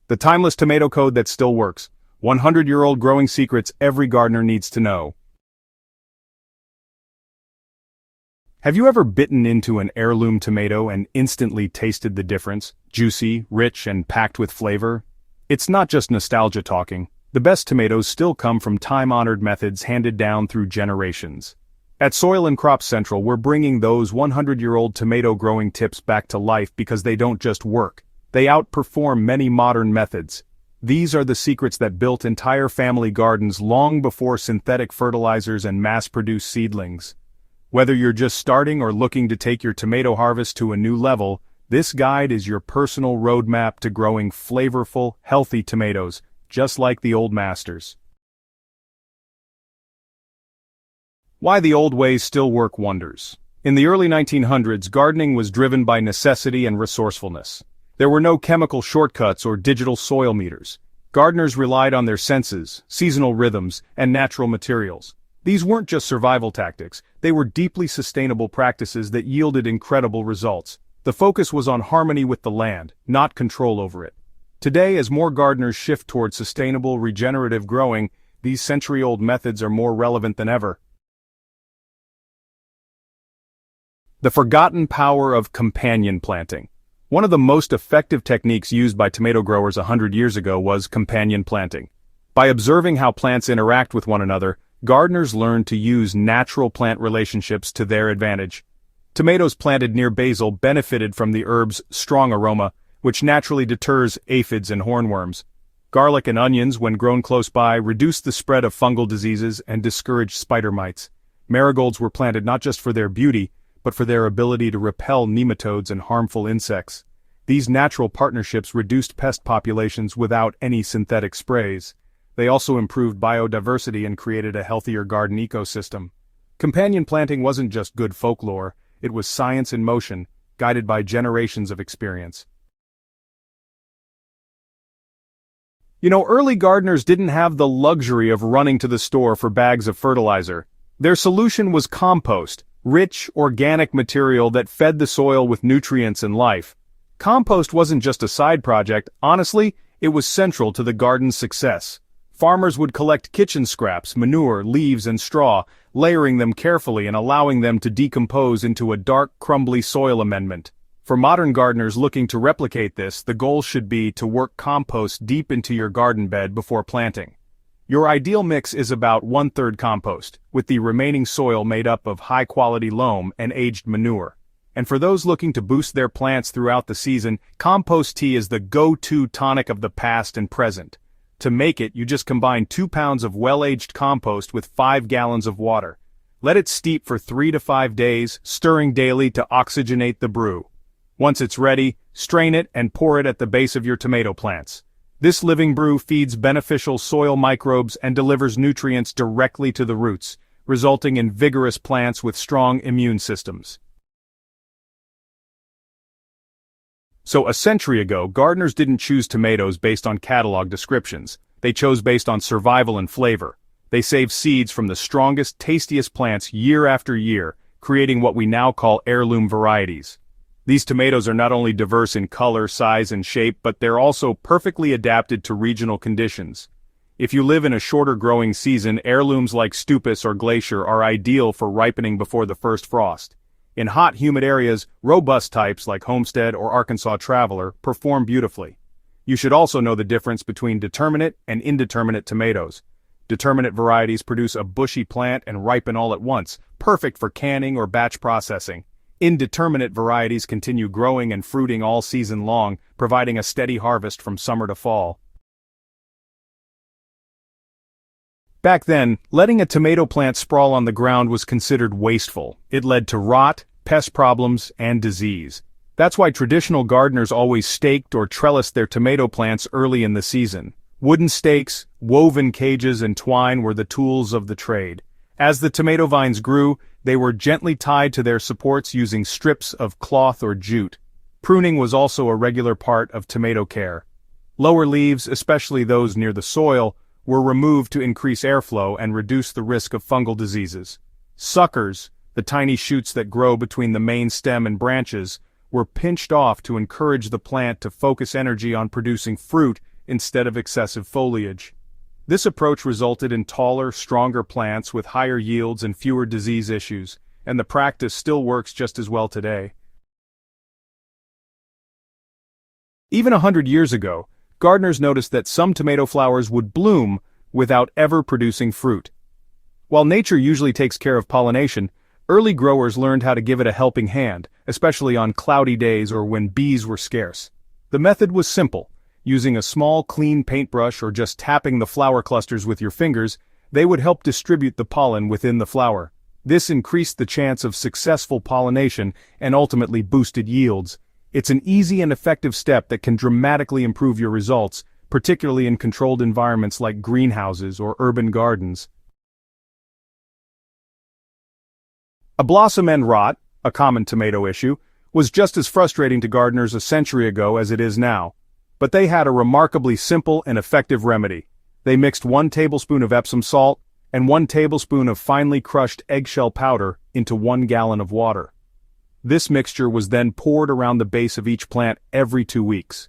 The timeless tomato code that still works. 100-year-old growing secrets every gardener needs to know. Have you ever bitten into an heirloom tomato and instantly tasted the difference? Juicy, rich, and packed with flavor? It's not just nostalgia talking. The best tomatoes still come from time-honored methods handed down through generations. At Soil and Crop Central, we're bringing those 100-year-old tomato growing tips back to life because they don't just work. They outperform many modern methods. These are the secrets that built entire family gardens long before synthetic fertilizers and mass-produced seedlings. Whether you're just starting or looking to take your tomato harvest to a new level, this guide is your personal roadmap to growing flavorful, healthy tomatoes, just like the old masters. Why the old ways still work wonders. In the early 1900s, gardening was driven by necessity and resourcefulness. There were no chemical shortcuts or digital soil meters. Gardeners relied on their senses, seasonal rhythms, and natural materials. These weren't just survival tactics, they were deeply sustainable practices that yielded incredible results. The focus was on harmony with the land, not control over it. Today, as more gardeners shift toward sustainable, regenerative growing, these century-old methods are more relevant than ever. The forgotten power of companion planting. One of the most effective techniques used by tomato growers 100 years ago was companion planting. By observing how plants interact with one another, gardeners learned to use natural plant relationships to their advantage. Tomatoes planted near basil benefited from the herb's strong aroma, which naturally deters aphids and hornworms. Garlic and onions, when grown close by, reduced the spread of fungal diseases and discouraged spider mites. Marigolds were planted not just for their beauty, but for their ability to repel nematodes and harmful insects. These natural partnerships reduced pest populations without any synthetic sprays. They also improved biodiversity and created a healthier garden ecosystem. Companion planting wasn't just good folklore, it was science in motion, guided by generations of experience. Early gardeners didn't have the luxury of running to the store for bags of fertilizer. Their solution was compost, rich, organic material that fed the soil with nutrients and life. Compost wasn't just a side project, honestly, it was central to the garden's success. Farmers would collect kitchen scraps, manure, leaves, and straw, layering them carefully and allowing them to decompose into a dark, crumbly soil amendment. For modern gardeners looking to replicate this, the goal should be to work compost deep into your garden bed before planting. Your ideal mix is about 1/3 compost, with the remaining soil made up of high-quality loam and aged manure. And for those looking to boost their plants throughout the season, compost tea is the go-to tonic of the past and present. To make it, you just combine 2 pounds of well-aged compost with 5 gallons of water. Let it steep for 3 to 5 days, stirring daily to oxygenate the brew. Once it's ready, strain it and pour it at the base of your tomato plants. This living brew feeds beneficial soil microbes and delivers nutrients directly to the roots, resulting in vigorous plants with strong immune systems. So a century ago, gardeners didn't choose tomatoes based on catalog descriptions. They chose based on survival and flavor. They saved seeds from the strongest, tastiest plants year after year, creating what we now call heirloom varieties. These tomatoes are not only diverse in color, size, and shape, but they're also perfectly adapted to regional conditions. If you live in a shorter growing season, heirlooms like Stupus or Glacier are ideal for ripening before the first frost. In hot, humid areas, robust types like Homestead or Arkansas Traveler perform beautifully. You should also know the difference between determinate and indeterminate tomatoes. Determinate varieties produce a bushy plant and ripen all at once, perfect for canning or batch processing. Indeterminate varieties continue growing and fruiting all season long, providing a steady harvest from summer to fall. Back then, letting a tomato plant sprawl on the ground was considered wasteful. It led to rot, pest problems, and disease. That's why traditional gardeners always staked or trellised their tomato plants early in the season. Wooden stakes, woven cages, and twine were the tools of the trade. As the tomato vines grew, they were gently tied to their supports using strips of cloth or jute. Pruning was also a regular part of tomato care. Lower leaves, especially those near the soil, were removed to increase airflow and reduce the risk of fungal diseases. Suckers, the tiny shoots that grow between the main stem and branches, were pinched off to encourage the plant to focus energy on producing fruit instead of excessive foliage. This approach resulted in taller, stronger plants with higher yields and fewer disease issues, and the practice still works just as well today. Even 100 years ago, gardeners noticed that some tomato flowers would bloom without ever producing fruit. While nature usually takes care of pollination, early growers learned how to give it a helping hand, especially on cloudy days or when bees were scarce. The method was simple. Using a small, clean paintbrush or just tapping the flower clusters with your fingers, they would help distribute the pollen within the flower. This increased the chance of successful pollination and ultimately boosted yields. It's an easy and effective step that can dramatically improve your results, particularly in controlled environments like greenhouses or urban gardens. A blossom end rot, a common tomato issue, was just as frustrating to gardeners a century ago as it is now. But they had a remarkably simple and effective remedy. They mixed 1 tablespoon of Epsom salt and 1 tablespoon of finely crushed eggshell powder into 1 gallon of water. This mixture was then poured around the base of each plant every 2 weeks.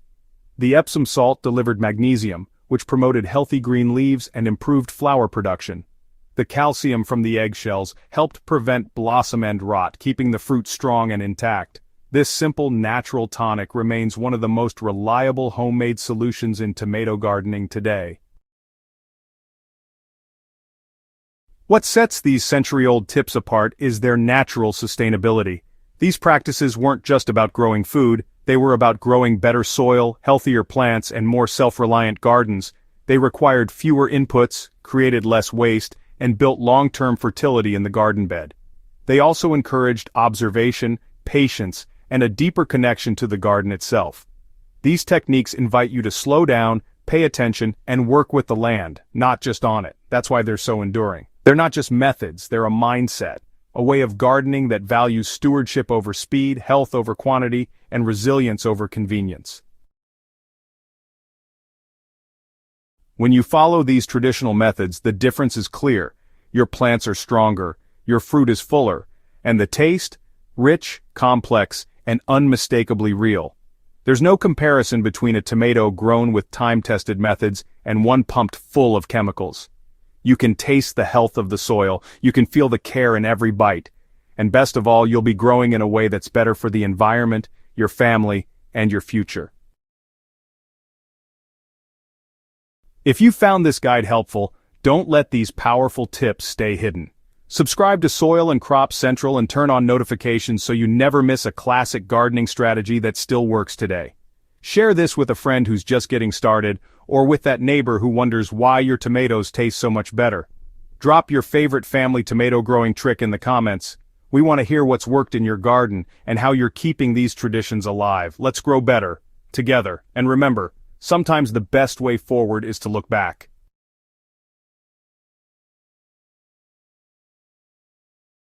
The Epsom salt delivered magnesium, which promoted healthy green leaves and improved flower production. The calcium from the eggshells helped prevent blossom end rot, keeping the fruit strong and intact. This simple natural tonic remains one of the most reliable homemade solutions in tomato gardening today. What sets these century-old tips apart is their natural sustainability. These practices weren't just about growing food, they were about growing better soil, healthier plants, and more self-reliant gardens. They required fewer inputs, created less waste, and built long-term fertility in the garden bed. They also encouraged observation, patience, and a deeper connection to the garden itself. These techniques invite you to slow down, pay attention, and work with the land, not just on it. That's why they're so enduring. They're not just methods, they're a mindset, a way of gardening that values stewardship over speed, health over quantity, and resilience over convenience. When you follow these traditional methods, the difference is clear. Your plants are stronger, your fruit is fuller, and the taste, rich, complex, and unmistakably real. There's no comparison between a tomato grown with time-tested methods and one pumped full of chemicals. You can taste the health of the soil, you can feel the care in every bite, and best of all, you'll be growing in a way that's better for the environment, your family, and your future. If you found this guide helpful, don't let these powerful tips stay hidden. Subscribe to Soil and Crop Central and turn on notifications so you never miss a classic gardening strategy that still works today. Share this with a friend who's just getting started, or with that neighbor who wonders why your tomatoes taste so much better. Drop your favorite family tomato growing trick in the comments. We want to hear what's worked in your garden and how you're keeping these traditions alive. Let's grow better, together, and remember, sometimes the best way forward is to look back.